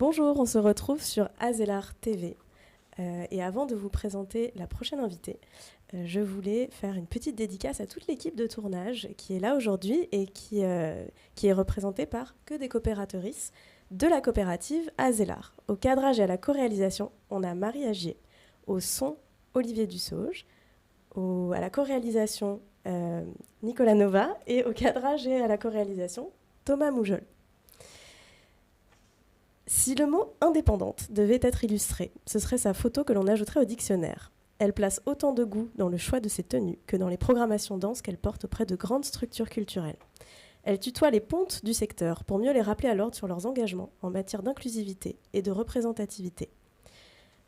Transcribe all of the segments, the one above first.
Bonjour, on se retrouve sur Azelar TV. Et avant de vous présenter la prochaine invitée, je voulais faire une petite dédicace à toute l'équipe de tournage qui est là aujourd'hui et qui est représentée par que des coopératrices de la coopérative Azelar. Au cadrage et à la co-réalisation, on a Marie Agier. Au son, Olivier Dussauge. À la co-réalisation, Nicolas Nova. Et au cadrage et à la co-réalisation, Thomas Moujol. Si le mot « indépendante » devait être illustré, ce serait sa photo que l'on ajouterait au dictionnaire. Elle place autant de goût dans le choix de ses tenues que dans les programmations danse qu'elle porte auprès de grandes structures culturelles. Elle tutoie les pontes du secteur pour mieux les rappeler à l'ordre sur leurs engagements en matière d'inclusivité et de représentativité.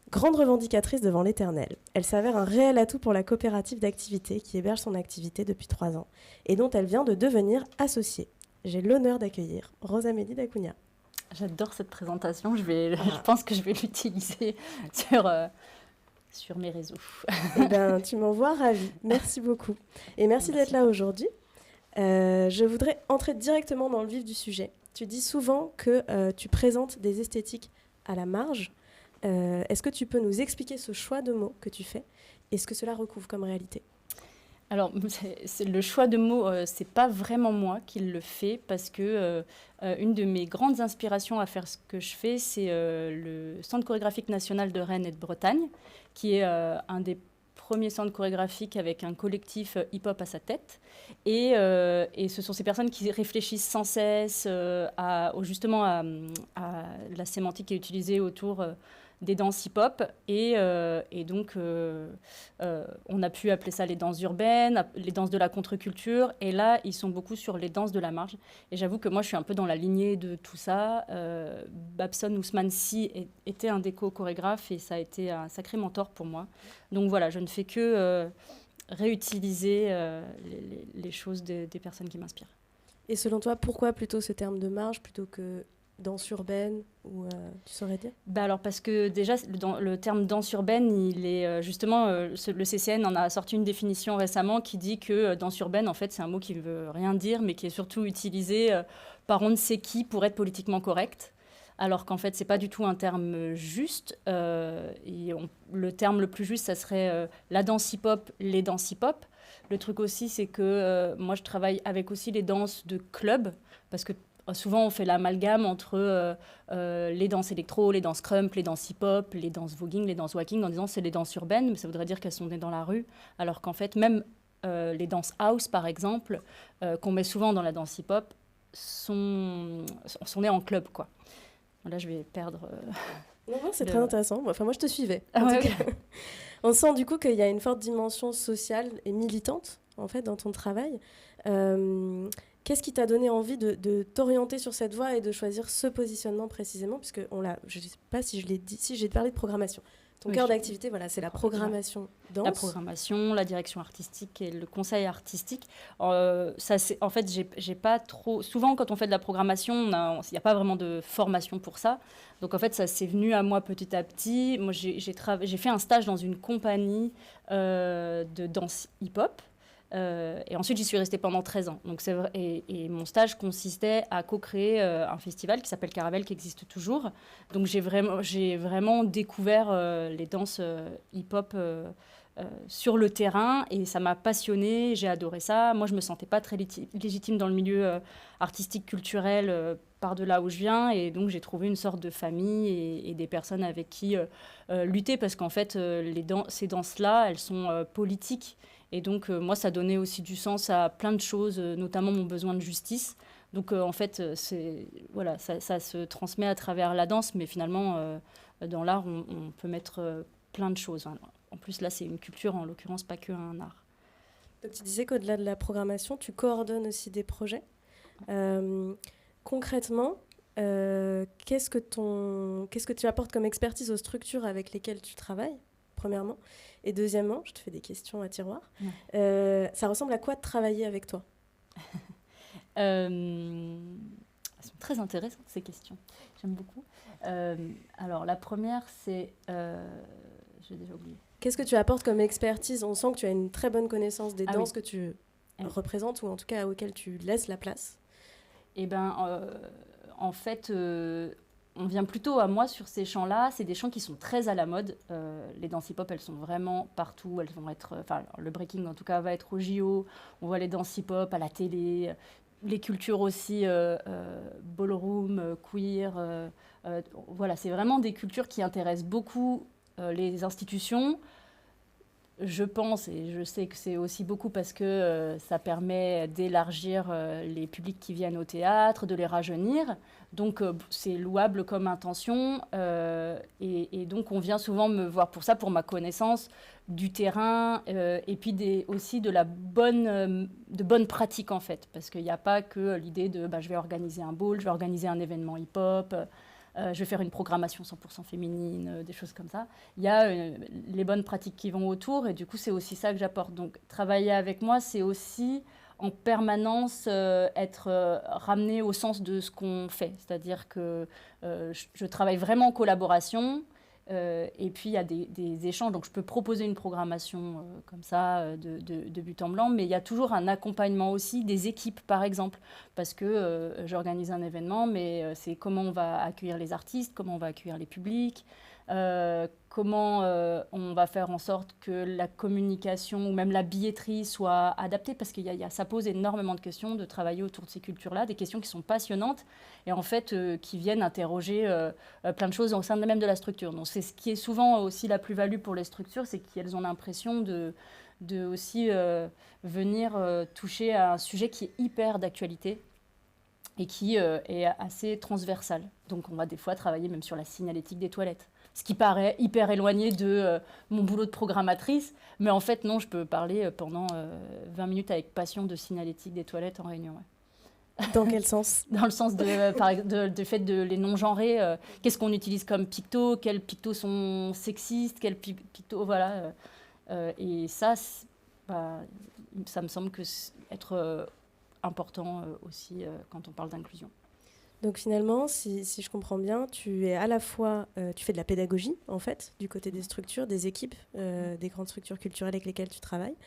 Grande revendicatrice devant l'Éternel, elle s'avère un réel atout pour la coopérative d'activité qui héberge son activité depuis 3 ans et dont elle vient de devenir associée. J'ai l'honneur d'accueillir Rosamélie Dacunha. J'adore cette présentation, je pense que je vais l'utiliser sur mes réseaux. Eh ben, tu m'envoies ravie, merci beaucoup. Et merci d'être là aujourd'hui. Je voudrais entrer directement dans le vif du sujet. Tu dis souvent que tu présentes des esthétiques à la marge. Est-ce que tu peux nous expliquer ce choix de mots que tu fais et ce que cela recouvre comme réalité ? Alors, le choix de mots, c'est pas vraiment moi qui le fais parce que une de mes grandes inspirations à faire ce que je fais, c'est le Centre chorégraphique national de Rennes et de Bretagne, qui est un des premiers centres chorégraphiques avec un collectif hip-hop à sa tête. Et ce sont ces personnes qui réfléchissent sans cesse justement à la sémantique qui est utilisée autour des danses hip-hop et donc on a pu appeler ça les danses urbaines, les danses de la contre-culture, et là ils sont beaucoup sur les danses de la marge, et j'avoue que moi je suis un peu dans la lignée de tout ça. Babson Ousmane Sy était un des chorégraphes et ça a été un sacré mentor pour moi, donc voilà, je ne fais que réutiliser les choses des personnes qui m'inspirent. Et selon toi, pourquoi plutôt ce terme de marge plutôt que danse urbaine, ou tu saurais dire ? Alors parce que déjà, le terme danse urbaine, il est justement, le CCN en a sorti une définition récemment qui dit que danse urbaine, en fait, c'est un mot qui ne veut rien dire, mais qui est surtout utilisé par on ne sait qui pour être politiquement correct. Alors qu'en fait, ce n'est pas du tout un terme juste. Le terme le plus juste, ça serait la danse hip-hop, les danses hip-hop. Le truc aussi, c'est que moi, je travaille avec aussi les danses de club, parce que souvent, on fait l'amalgame entre les danses électro, les danses crump, les danses hip-hop, les danses voguing, les danses walking, en disant c'est les danses urbaines, mais ça voudrait dire qu'elles sont nées dans la rue, alors qu'en fait, même les danses house, par exemple, qu'on met souvent dans la danse hip-hop, sont nées en club, quoi. Là, je vais perdre... Non, c'est très intéressant. Enfin, moi, je te suivais. Ouais. On sent du coup qu'il y a une forte dimension sociale et militante, en fait, dans ton travail. Qu'est-ce qui t'a donné envie de t'orienter sur cette voie et de choisir ce positionnement précisément ? Puisque je ne sais pas si je l'ai dit, si j'ai parlé de programmation. Ton cœur d'activité, voilà, c'est la programmation danse. La programmation, la direction artistique et le conseil artistique. En fait, j'ai pas trop... Souvent, quand on fait de la programmation, il n'y a pas vraiment de formation pour ça. Donc, en fait, ça s'est venu à moi petit à petit. Moi, j'ai fait un stage dans une compagnie de danse hip-hop. Et ensuite, j'y suis restée pendant 13 ans. Donc, c'est vrai, et mon stage consistait à co-créer un festival qui s'appelle Caravelle, qui existe toujours. Donc, j'ai vraiment découvert les danses hip-hop sur le terrain, et ça m'a passionnée, j'ai adoré ça. Moi, je ne me sentais pas très légitime dans le milieu artistique, culturel, par de là où je viens, et donc j'ai trouvé une sorte de famille et des personnes avec qui lutter, parce qu'en fait, ces danses-là, elles sont politiques. Et donc, moi, ça donnait aussi du sens à plein de choses, notamment mon besoin de justice. Donc, en fait, voilà, ça se transmet à travers la danse, mais finalement, dans l'art, on peut mettre plein de choses. En plus, là, c'est une culture, en l'occurrence, pas qu'un art. Donc, tu disais qu'au-delà de la programmation, tu coordonnes aussi des projets. Concrètement, qu'est-ce que tu apportes comme expertise aux structures avec lesquelles tu travailles ? Premièrement. Et deuxièmement, je te fais des questions à tiroir. Ouais. Ça ressemble à quoi de travailler avec toi ? Elles sont très intéressantes, ces questions. J'aime beaucoup. Alors, la première, c'est... j'ai déjà oublié. Qu'est-ce que tu apportes comme expertise ? On sent que tu as une très bonne connaissance des danses que tu représentes, ou en tout cas auxquelles tu laisses la place. Eh bien, en fait... on vient plutôt à moi sur ces chants-là. C'est des chants qui sont très à la mode. Les danses hip-hop, elles sont vraiment partout. Elles vont être, enfin, le breaking en tout cas va être au JO. On voit les danses hip-hop à la télé. Les cultures aussi, ballroom, queer. Voilà, c'est vraiment des cultures qui intéressent beaucoup les institutions. Je pense, et je sais que c'est aussi beaucoup parce que ça permet d'élargir les publics qui viennent au théâtre, de les rajeunir. Donc, c'est louable comme intention. Et donc, on vient souvent me voir pour ça, pour ma connaissance du terrain et puis aussi de bonnes pratiques, en fait. Parce qu'il n'y a pas que l'idée de je vais organiser un ball, je vais organiser un événement hip-hop. Je vais faire une programmation 100% féminine, des choses comme ça. Il y a les bonnes pratiques qui vont autour et du coup, c'est aussi ça que j'apporte. Donc, travailler avec moi, c'est aussi en permanence être ramené au sens de ce qu'on fait. C'est-à-dire que je travaille vraiment en collaboration et puis il y a des échanges. Donc, je peux proposer une programmation comme ça de but en blanc, mais il y a toujours un accompagnement aussi des équipes, par exemple. Parce que j'organise un événement, mais c'est comment on va accueillir les artistes, comment on va accueillir les publics, comment on va faire en sorte que la communication ou même la billetterie soit adaptée, parce que ça pose énormément de questions de travailler autour de ces cultures-là, des questions qui sont passionnantes et en fait qui viennent interroger plein de choses au sein même de la structure. Donc c'est ce qui est souvent aussi la plus-value pour les structures, c'est qu'elles ont l'impression de aussi venir toucher à un sujet qui est hyper d'actualité et qui est assez transversal. Donc on va des fois travailler même sur la signalétique des toilettes, ce qui paraît hyper éloigné de mon boulot de programmatrice, mais en fait non, je peux parler pendant 20 minutes avec passion de signalétique des toilettes en réunion. Ouais. Dans quel sens? Dans le sens de fait de les non-genrés. Qu'est-ce qu'on utilise comme pictos? Quels pictos sont sexistes? Quels pictos, voilà. Et ça, ça me semble être important aussi quand on parle d'inclusion. Donc finalement, si je comprends bien, tu es à la fois, tu fais de la pédagogie en fait, du côté des structures, des équipes, des grandes structures culturelles avec lesquelles tu travailles,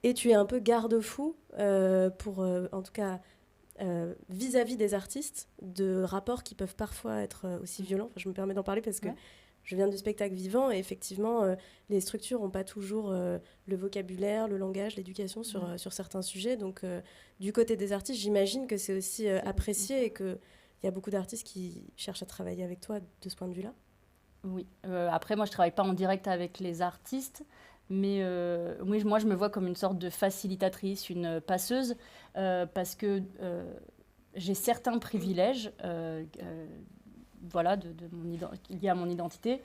et tu es un peu garde-fou pour, en tout cas, vis-à-vis des artistes, de rapports qui peuvent parfois être aussi violents. Enfin, je me permets d'en parler parce que je viens du spectacle vivant et effectivement, les structures n'ont pas toujours le vocabulaire, le langage, l'éducation sur certains sujets. Donc, du côté des artistes, j'imagine que c'est aussi apprécié et qu'il y a beaucoup d'artistes qui cherchent à travailler avec toi de ce point de vue-là. Oui. Après, moi, je ne travaille pas en direct avec les artistes, mais oui, moi, je me vois comme une sorte de facilitatrice, une passeuse, parce que j'ai certains privilèges voilà, liés à mon identité,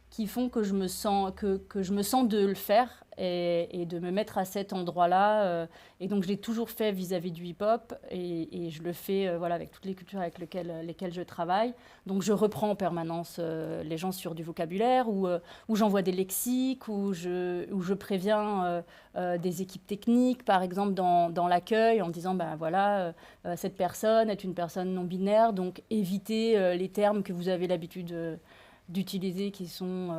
qui font que je me sens, que je me sens de le faire et de me mettre à cet endroit-là. Et donc, je l'ai toujours fait vis-à-vis du hip-hop et je le fais voilà, avec toutes les cultures avec lesquelles je travaille. Donc, je reprends en permanence les gens sur du vocabulaire ou j'envoie des lexiques, ou je préviens des équipes techniques, par exemple, dans l'accueil, en disant, voilà, cette personne est une personne non-binaire, donc évitez les termes que vous avez l'habitude d'utiliser qui sont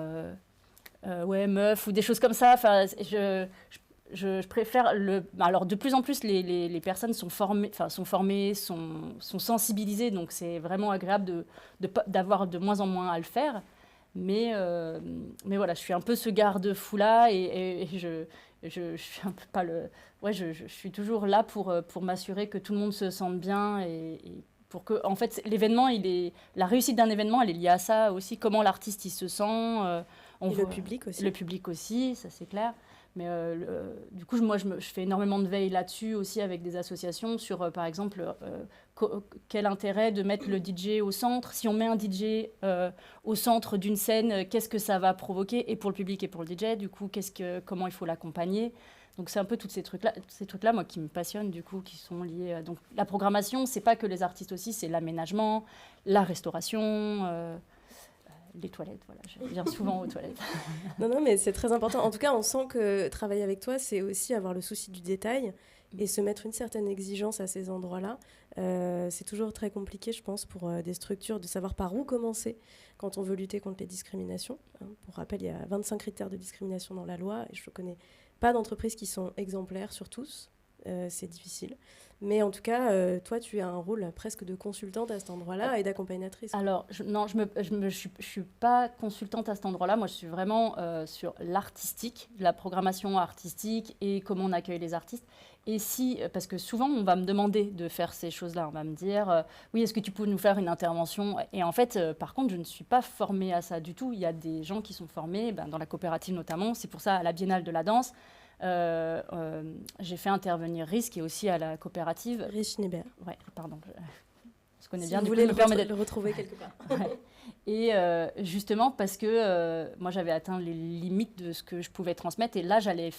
meuf ou des choses comme ça. Enfin, je préfère alors de plus en plus les personnes sont formées, sont sensibilisées, donc c'est vraiment agréable d'avoir de moins en moins à le faire. Mais voilà, je suis un peu ce garde-fou là et je suis un peu pas le. Ouais, je suis toujours là pour m'assurer que tout le monde se sente bien et pour que, en fait, l'événement, la réussite d'un événement, elle est liée à ça aussi, comment l'artiste il se sent. Le public aussi. Le public aussi, ça c'est clair. Mais du coup, moi, je fais énormément de veille là-dessus aussi avec des associations sur, par exemple, quel intérêt de mettre le DJ au centre. Si on met un DJ au centre d'une scène, qu'est-ce que ça va provoquer, et pour le public et pour le DJ, du coup, comment il faut l'accompagner. Donc c'est un peu tous ces trucs-là, moi, qui me passionnent, du coup, qui sont liés. Donc la programmation, c'est pas que les artistes aussi, c'est l'aménagement, la restauration, les toilettes. Voilà, je viens souvent aux toilettes. Non, mais c'est très important. En tout cas, on sent que travailler avec toi, c'est aussi avoir le souci du détail et se mettre une certaine exigence à ces endroits-là. C'est toujours très compliqué, je pense, pour des structures de savoir par où commencer quand on veut lutter contre les discriminations. Pour rappel, il y a 25 critères de discrimination dans la loi et je ne connais pas d'entreprises qui sont exemplaires sur tous. c'est difficile. Mais en tout cas, toi, tu as un rôle presque de consultante à cet endroit-là et d'accompagnatrice. Alors, je suis pas consultante à cet endroit-là. Moi, je suis vraiment sur l'artistique, la programmation artistique et comment on accueille les artistes. Et parce que souvent, on va me demander de faire ces choses-là. On va me dire, oui, est-ce que tu peux nous faire une intervention? Et en fait, par contre, je ne suis pas formée à ça du tout. Il y a des gens qui sont formés, dans la coopérative notamment. C'est pour ça, à la Biennale de la danse, j'ai fait intervenir RIS, qui est aussi à la coopérative. RIS Schneider. Ouais, pardon. Je connais Si bien, vous du voulez coup, le retrouver quelque part. Ouais. Et justement parce que moi j'avais atteint les limites de ce que je pouvais transmettre, et là j'allais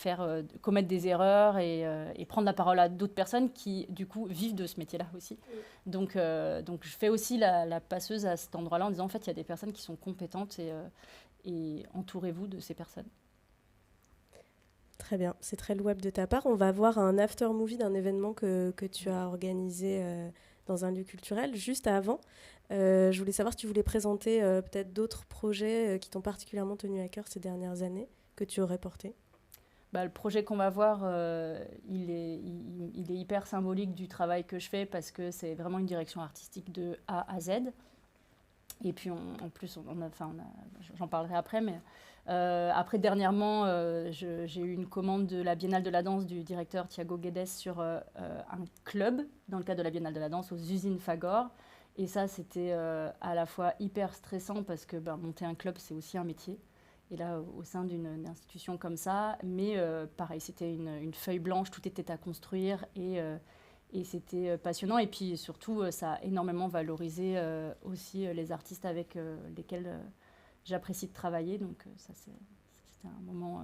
commettre des erreurs et prendre la parole à d'autres personnes qui du coup vivent de ce métier-là aussi. Donc je fais aussi la passeuse à cet endroit-là en disant en fait il y a des personnes qui sont compétentes et entourez-vous de ces personnes. Très bien, c'est très louable de ta part. On va voir un after-movie d'un événement que tu as organisé dans un lieu culturel. Juste avant, je voulais savoir si tu voulais présenter peut-être d'autres projets qui t'ont particulièrement tenu à cœur ces dernières années, que tu aurais porté. Le projet qu'on va voir, il est hyper symbolique du travail que je fais parce que c'est vraiment une direction artistique de A à Z. Et puis en plus, j'en parlerai après, mais après dernièrement, j'ai eu une commande de la Biennale de la danse du directeur Thiago Guedes sur un club dans le cadre de la Biennale de la danse aux usines Fagor. Et ça, c'était à la fois hyper stressant parce que monter un club, c'est aussi un métier. Et là, au sein d'une institution comme ça, mais pareil, c'était une feuille blanche, tout était à construire et c'était passionnant. Et puis surtout, ça a énormément valorisé aussi les artistes avec lesquels j'apprécie de travailler. Donc ça, c'était un moment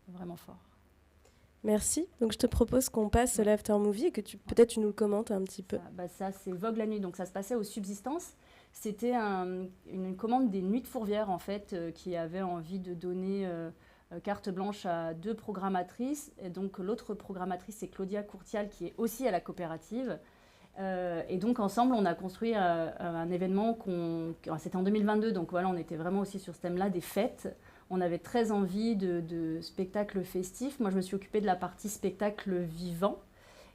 vraiment fort. Merci. Donc je te propose qu'on passe l'after-movie et que peut-être tu nous le commentes un petit peu. Ça c'est Vogue la nuit. Donc ça se passait aux Subsistances. C'était une commande des Nuits de Fourvière, en fait, qui avait envie de donner carte blanche à 2 programmatrices. Et donc l'autre programmatrice, c'est Claudia Courtial, qui est aussi à la coopérative. Et donc ensemble, on a construit un événement, c'était en 2022, donc voilà, on était vraiment aussi sur ce thème-là, des fêtes. On avait très envie de spectacles festifs. Moi, je me suis occupée de la partie spectacle vivant.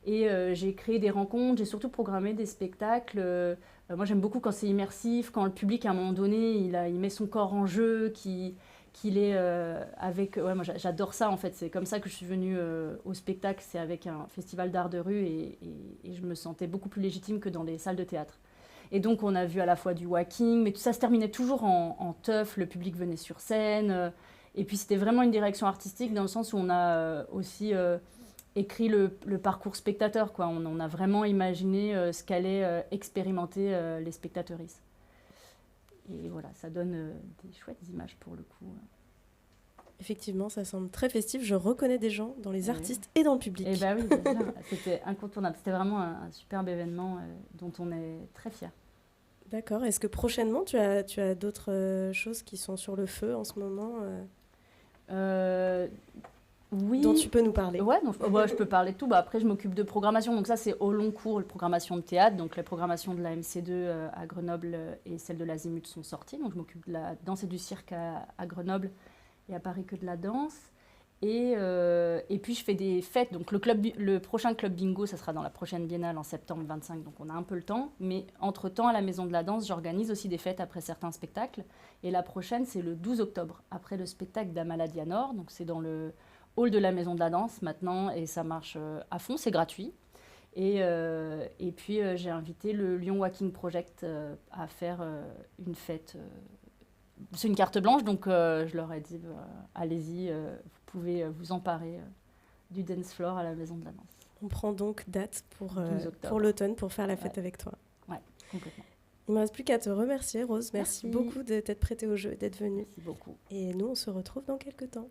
Et j'ai créé des rencontres, j'ai surtout programmé des spectacles. Moi, j'aime beaucoup quand c'est immersif, quand le public, à un moment donné, il met son corps en jeu, qu'il est avec... Ouais, moi, j'adore ça, en fait. C'est comme ça que je suis venue au spectacle. C'est avec un festival d'art de rue et je me sentais beaucoup plus légitime que dans les salles de théâtre. Et donc, on a vu à la fois du walking, mais tout ça se terminait toujours en teuf. Le public venait sur scène. Et puis, c'était vraiment une direction artistique dans le sens où on a aussi écrit le parcours spectateur, quoi. On a vraiment imaginé ce qu'allaient expérimenter les spectateuristes. Et voilà, ça donne des chouettes images pour le coup. Effectivement, ça semble très festif. Je reconnais des gens dans les artistes et dans le public. Et oui, bien sûr. C'était incontournable. C'était vraiment un superbe événement dont on est très fiers. D'accord. Est-ce que prochainement, tu as d'autres choses qui sont sur le feu en ce moment oui. Dont tu peux nous parler? Ouais, je peux parler de tout. Après, je m'occupe de programmation. Donc ça, c'est au long cours, la programmation de théâtre. Donc les programmations de la MC2 à Grenoble et celle de l'Azimut sont sorties. Donc je m'occupe de la danse et du cirque à Grenoble et à Paris que de la danse. Et puis je fais des fêtes. Donc le prochain club bingo, ça sera dans la prochaine biennale en septembre 25. Donc on a un peu le temps. Mais entre-temps, à la Maison de la Danse, j'organise aussi des fêtes après certains spectacles. Et la prochaine, c'est le 12 octobre, après le spectacle d'Amaladia Nord. Donc c'est dans le hall de la Maison de la Danse maintenant, et ça marche à fond, c'est gratuit. Et puis j'ai invité le Lyon Walking Project à faire une fête. C'est une carte blanche, donc je leur ai dit, allez-y, vous pouvez vous emparer du dance floor à la Maison de la Danse. On prend donc date pour l'automne, pour faire la fête avec toi. Ouais, complètement. Il ne me reste plus qu'à te remercier, Rose. Merci beaucoup de t'être prêtée au jeu et d'être venue. Merci beaucoup. Et nous, on se retrouve dans quelques temps.